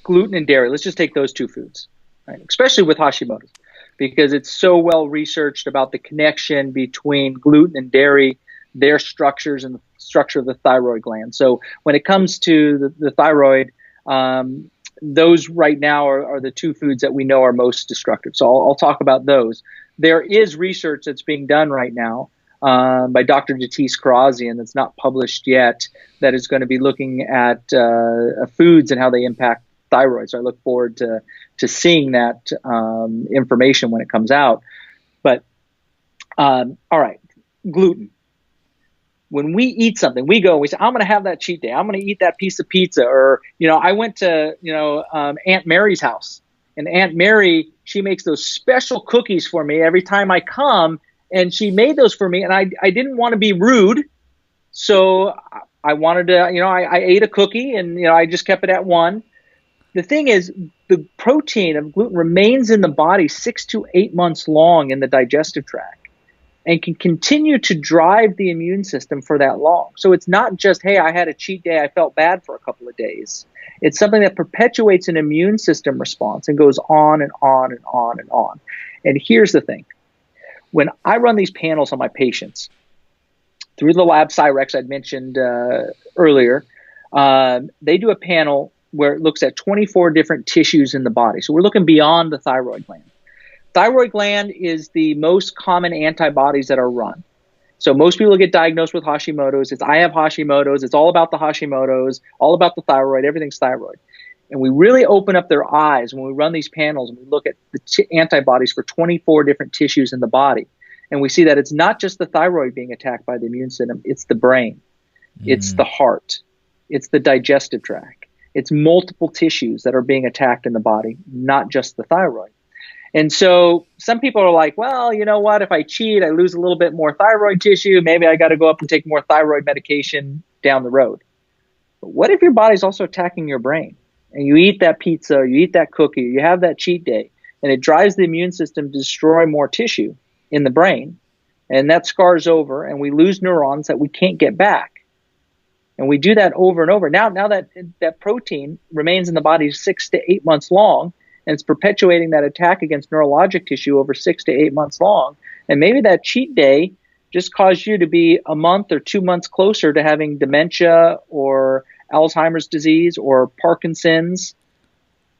gluten and dairy, let's just take those two foods, right? Especially with Hashimoto's, because it's so well researched about the connection between gluten and dairy, their structures, and the structure of the thyroid gland. So when it comes to the thyroid, those right now are the two foods that we know are most destructive. So I'll talk about those. There is research that's being done right now by Dr. Karazian that's not published yet, that is going to be looking at foods and how they impact thyroid. So I look forward to seeing that information when it comes out. But all right, gluten. When we eat something, we say, I'm going to have that cheat day. I'm going to eat that piece of pizza. Or, I went to, Aunt Mary's house And Aunt Mary, she makes those special cookies for me every time I come. And she made those for me. And I didn't want to be rude. So I wanted to, I ate a cookie and, I just kept it at one. The thing is, the protein of gluten remains in the body 6 to 8 months long in the digestive tract and can continue to drive the immune system for that long. So it's not just, hey, I had a cheat day, I felt bad for a couple of days. It's something that perpetuates an immune system response and goes on and on and on and on. And here's the thing. When I run these panels on my patients, through the lab Cyrex I'd mentioned earlier, they do a panel where it looks at 24 different tissues in the body. So we're looking beyond the thyroid gland. Thyroid gland is the most common antibodies that are run. So most people get diagnosed with Hashimoto's. I have Hashimoto's. It's all about the Hashimoto's, all about the thyroid. Everything's thyroid. And we really open up their eyes when we run these panels and we look at the antibodies for 24 different tissues in the body. And we see that it's not just the thyroid being attacked by the immune system. It's the brain. It's the heart. It's the digestive tract. It's multiple tissues that are being attacked in the body, not just the thyroid. And so some people are like, well, you know what? If I cheat, I lose a little bit more thyroid tissue. Maybe I got to go up and take more thyroid medication down the road. But what if your body's also attacking your brain? And you eat that pizza, you eat that cookie, you have that cheat day, and it drives the immune system to destroy more tissue in the brain. And that scars over, and we lose neurons that we can't get back. And we do that over and over. Now that protein remains in the body 6 to 8 months long, and it's perpetuating that attack against neurologic tissue over 6 to 8 months long. And maybe that cheat day just caused you to be a month or 2 months closer to having dementia or Alzheimer's disease or Parkinson's.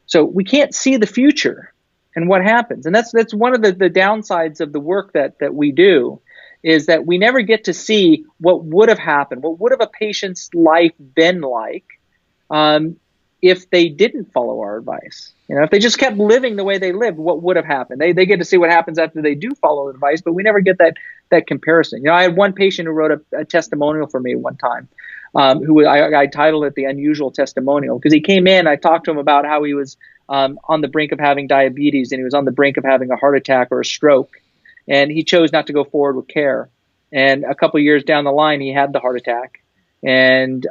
So we can't see the future and what happens. And that's one of the downsides of the work that we do, is that we never get to see what would have happened. What would have a patient's life been like if they didn't follow our advice? If they just kept living the way they lived, what would have happened? They get to see what happens after they do follow the advice, but we never get that comparison. I had one patient who wrote a testimonial for me one time, who I titled it The Unusual Testimonial, because he came in, I talked to him about how he was on the brink of having diabetes, and he was on the brink of having a heart attack or a stroke. And he chose not to go forward with care. And a couple of years down the line, he had the heart attack. And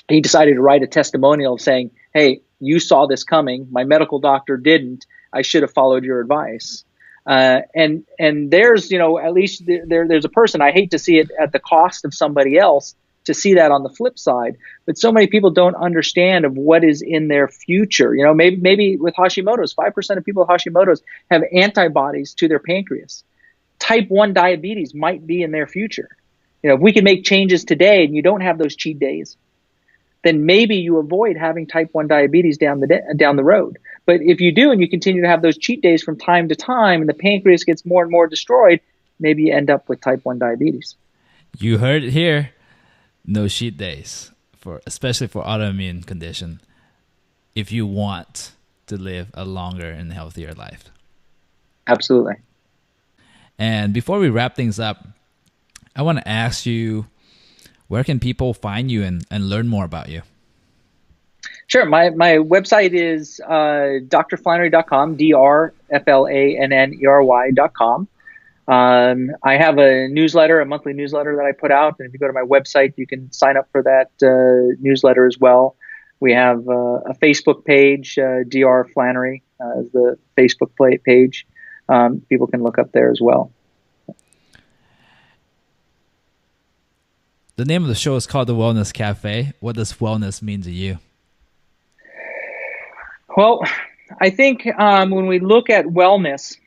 he decided to write a testimonial saying, hey, you saw this coming. My medical doctor didn't. I should have followed your advice. And there's, at least there's a person, I hate to see it at the cost of somebody else, to see that on the flip side. But so many people don't understand of what is in their future. Maybe with Hashimoto's, 5% of people with Hashimoto's have antibodies to their pancreas. Type 1 diabetes might be in their future. If we can make changes today and you don't have those cheat days, then maybe you avoid having type 1 diabetes down the road. But if you do and you continue to have those cheat days from time to time and the pancreas gets more and more destroyed, maybe you end up with type 1 diabetes. You heard it here. No cheat days, especially for autoimmune condition, if you want to live a longer and healthier life. Absolutely. And before we wrap things up, I want to ask you, where can people find you and learn more about you? Sure. My website is drflannery.com, drflannery.com. I have a monthly newsletter that I put out. And if you go to my website, you can sign up for that newsletter as well. We have a Facebook page, Dr. Flannery is the Facebook page. People can look up there as well. The name of the show is called The Wellness Cafe. What does wellness mean to you? Well, I think when we look at wellness,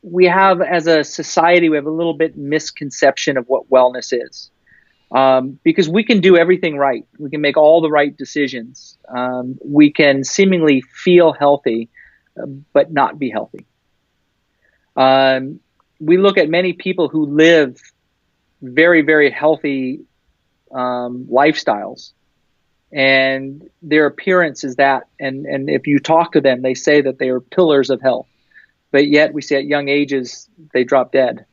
we have, as a society, we have a little bit misconception of what wellness is. Because we can do everything right. We can make all the right decisions. We can seemingly feel healthy, but not be healthy. We look at many people who live very, very healthy lifestyles, and their appearance is that. And if you talk to them, they say that they are pillars of health. But yet we see at young ages, they drop dead.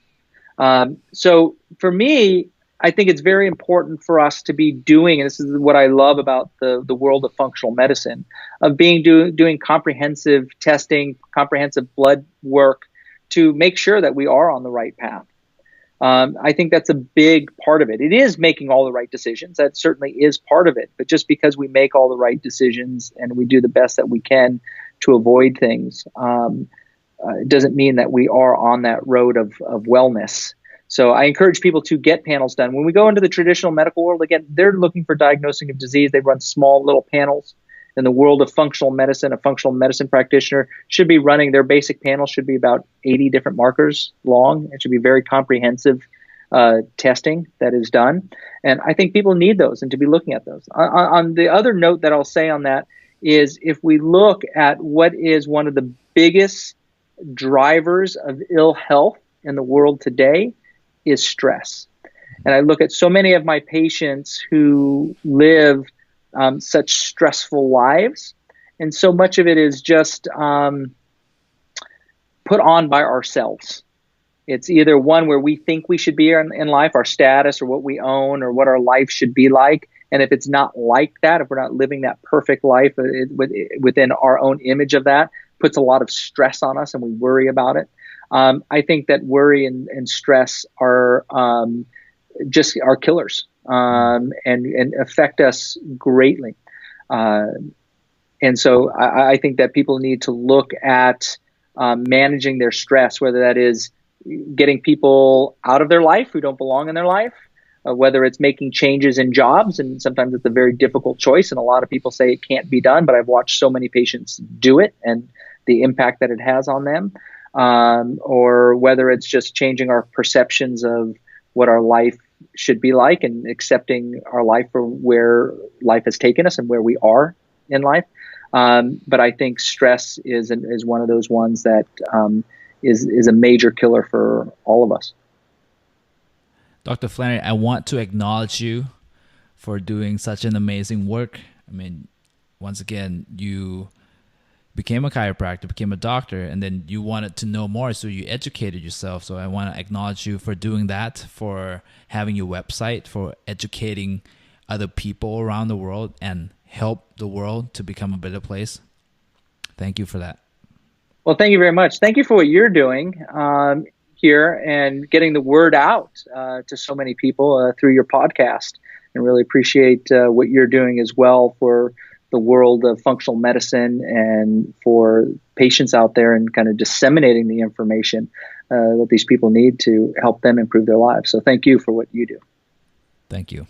So for me, I think it's very important for us to be doing, and this is what I love about the world of functional medicine, of doing comprehensive testing, comprehensive blood work to make sure that we are on the right path. I think that's a big part of it. It is making all the right decisions. That certainly is part of it. But just because we make all the right decisions and we do the best that we can to avoid things, it doesn't mean that we are on that road of wellness. So I encourage people to get panels done. When we go into the traditional medical world, again, they're looking for diagnosing of disease. They run small little panels. In the world of functional medicine, a functional medicine practitioner should be running, their basic panel should be about 80 different markers long. It should be very comprehensive testing that is done. And I think people need those and to be looking at those. On the other note that I'll say on that is, if we look at what is one of the biggest drivers of ill health in the world today, is stress. And I look at so many of my patients who live such stressful lives, and so much of it is just put on by ourselves. It's either one where we think we should be in life, our status or what we own or what our life should be like. And if it's not like that, if we're not living that perfect life within our own image of that, puts a lot of stress on us and we worry about it. I think that worry and stress are just our killers, and affect us greatly. And so I think that people need to look at managing their stress, whether that is getting people out of their life who don't belong in their life, whether it's making changes in jobs, and sometimes it's a very difficult choice, and a lot of people say it can't be done, but I've watched so many patients do it and the impact that it has on them. Or whether it's just changing our perceptions of what our life should be like and accepting our life for where life has taken us and where we are in life. But I think stress is one of those ones that is a major killer for all of us. Dr. Flannery, I want to acknowledge you for doing such an amazing work. I mean, once again, you became a chiropractor, became a doctor, and then you wanted to know more, so you educated yourself. So I want to acknowledge you for doing that, for having your website, for educating other people around the world and help the world to become a better place. Thank you for that. Well, thank you very much. Thank you for what you're doing here and getting the word out to so many people through your podcast, and really appreciate what you're doing as well for the world of functional medicine and for patients out there, and kind of disseminating the information that these people need to help them improve their lives. So thank you for what you do. Thank you.